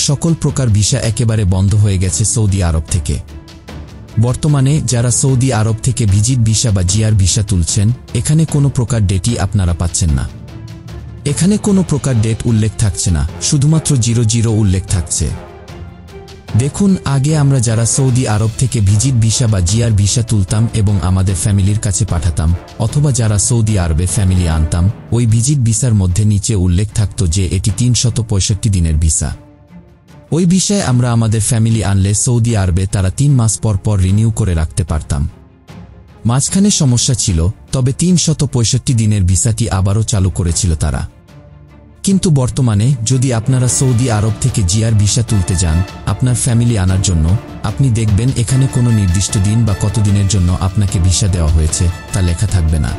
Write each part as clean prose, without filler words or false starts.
সকল প্রকার ভিসা একেবারে বন্ধ হয়ে গেছে সৌদি আরব থেকে। বর্তমানে যারা সৌদি আরব থেকে ভিজিট ভিসা বা জিআর ভিসা তুলছেন, এখানে কোনো প্রকার ডেটই আপনারা পাচ্ছেন না। এখানে কোনো প্রকার ডেট উল্লেখ থাকছে না, শুধুমাত্র 00 উল্লেখ থাকছে। দেখুন, আগে আমরা যারা সৌদি আরব থেকে ভিজিট ভিসা বা জিআর ভিসা তুলতাম এবং আমাদের ফ্যামিলির কাছে পাঠাতাম, অথবা যারা সৌদি আরবে ফ্যামিলি আনতাম, ওই ভিজিট ভিসার মধ্যে নিচে উল্লেখ থাকত যে এটি 365 দিনের ভিসা। ওই ভিসায় আমরা আমাদের ফ্যামিলি আনলে সৌদি আরবে তারা 3 মাস পর পর রিনিউ করে রাখতে পারতাম। মাঝখানে সমস্যা ছিল, তবে 365 দিনের ভিসাটি আবারও চালু করেছিল তারা। কিন্তু বর্তমানে যদি আপনারা সৌদি আরব থেকে জিআর ভিসা তুলতে যান আপনার ফ্যামিলি আনার জন্য, আপনি দেখবেন এখানে কোনো নির্দিষ্ট দিন বা কতদিনের জন্য আপনাকে ভিসা দেওয়া হয়েছে তা লেখা থাকবে না।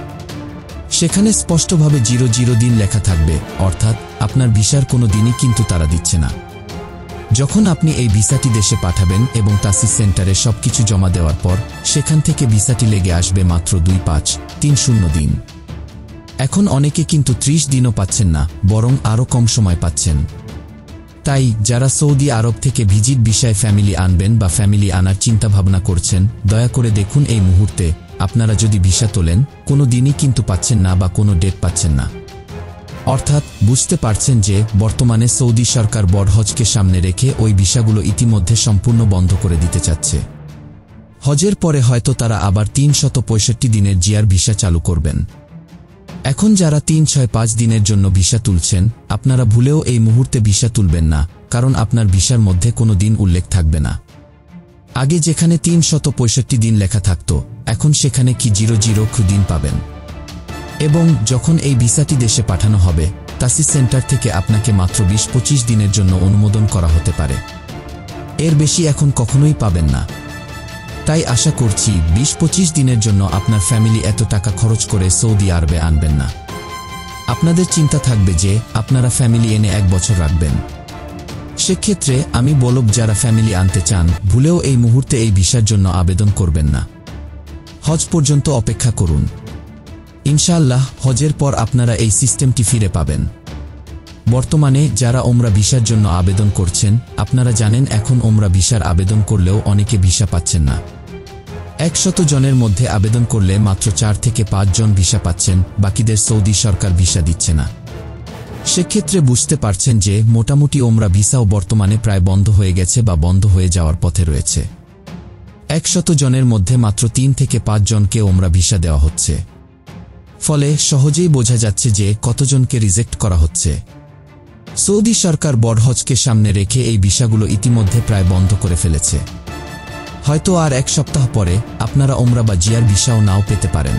সেখানে স্পষ্টভাবে 00 দিন লেখা থাকবে, অর্থাৎ আপনার ভিসার কোনো দিনই কিন্তু তারা দিচ্ছে না। যখন আপনি এই ভিসাটি দেশে পাঠাবেন এবং তাসিস সেন্টারে সবকিছু জমা দেওয়ার পর সেখান থেকে ভিসাটি লেগে আসবে মাত্র 2530 দিন। এখন অনেকে কিন্তু 30 দিনও পাচ্ছেন না, বরং আরও কম সময় পাচ্ছেন। তাই যারা সৌদি আরব থেকে ভিজিট ভিসায় ফ্যামিলি আনবেন বা ফ্যামিলি আনার চিন্তাভাবনা করছেন, দয়া করে দেখুন এই মুহূর্তে আপনারা যদি ভিসা তোলেন কোনো দিনই কিন্তু পাচ্ছেন না বা কোনো ডেট পাচ্ছেন না। অর্থাৎ বুঝতে পারছেন যে বর্তমানে সৌদি সরকার বড় হজকে সামনে রেখে ওই ভিসাগুলো ইতিমধ্যে সম্পূর্ণ বন্ধ করে দিতে চাচ্ছে। হজের পরে হয়তো তারা আবার 365 দিনের জিআর ভিসা চালু করবেন। এখন যারা 365 দিনের জন্য ভিসা তুলছেন, আপনারা ভুলেও এই মুহূর্তে ভিসা তুলবেন না, কারণ আপনার ভিসার মধ্যে কোনো দিন উল্লেখ থাকবে না। আগে যেখানে 365 দিন লেখা থাকত, এখন সেখানে কি 00 দিন পাবেন। এবং যখন এই ভিসাটি দেশে পাঠানো হবে, তাসিস সেন্টার থেকে আপনাকে মাত্র 20-25 দিনের জন্য অনুমোদন করা হতে পারে, এর বেশি এখন কখনোই পাবেন না। তাই আশা করছি 20-25 দিনের জন্য আপনার ফ্যামিলি এত টাকা খরচ করে সৌদি আরবে আনবেন না। আপনাদের চিন্তা থাকবে যে আপনারা ফ্যামিলি এনে 1 বছর রাখবেন। সেক্ষেত্রে আমি বলব, যারা ফ্যামিলি আনতে চান ভুলেও এই মুহূর্তে এই ভিসার জন্য আবেদন করবেন না। হজ পর্যন্ত অপেক্ষা করুন। ইনশাআল্লাহ হজের পর আপনারা এই সিস্টেমটি ফিরে পাবেন। বর্তমানে যারা ওমরা ভিসার জন্য আবেদন করছেন, আপনারা জানেন এখন ওমরা ভিসার আবেদন করলেও অনেকে ভিসা পাচ্ছেন না। 100 জনের মধ্যে আবেদন করলে মাত্র 4 থেকে 5 জন ভিসা পাচ্ছেন, বাকিদের সৌদি সরকার ভিসা দিচ্ছে না। সেক্ষেত্রে বুঝতে পারছেন যে মোটামুটি ওমরা ভিসাও বর্তমানে প্রায় বন্ধ হয়ে গেছে বা বন্ধ হয়ে যাওয়ার পথে রয়েছে। 100 জনের মধ্যে মাত্র 3 থেকে 5 জনকে ওমরা ভিসা দেওয়া হচ্ছে। ফলে সহজেই বোঝা যাচ্ছে যে কতজনকে রিজেক্ট করা হচ্ছে। সৌদি সরকার বড় হজকে সামনে রেখে এই ভিসাগুলো ইতিমধ্যে প্রায় বন্ধ করে ফেলেছে। হয়তো আর 1 সপ্তাহ পরে আপনারা ওমরা বা জিআর ভিসাও নাও পেতে পারেন।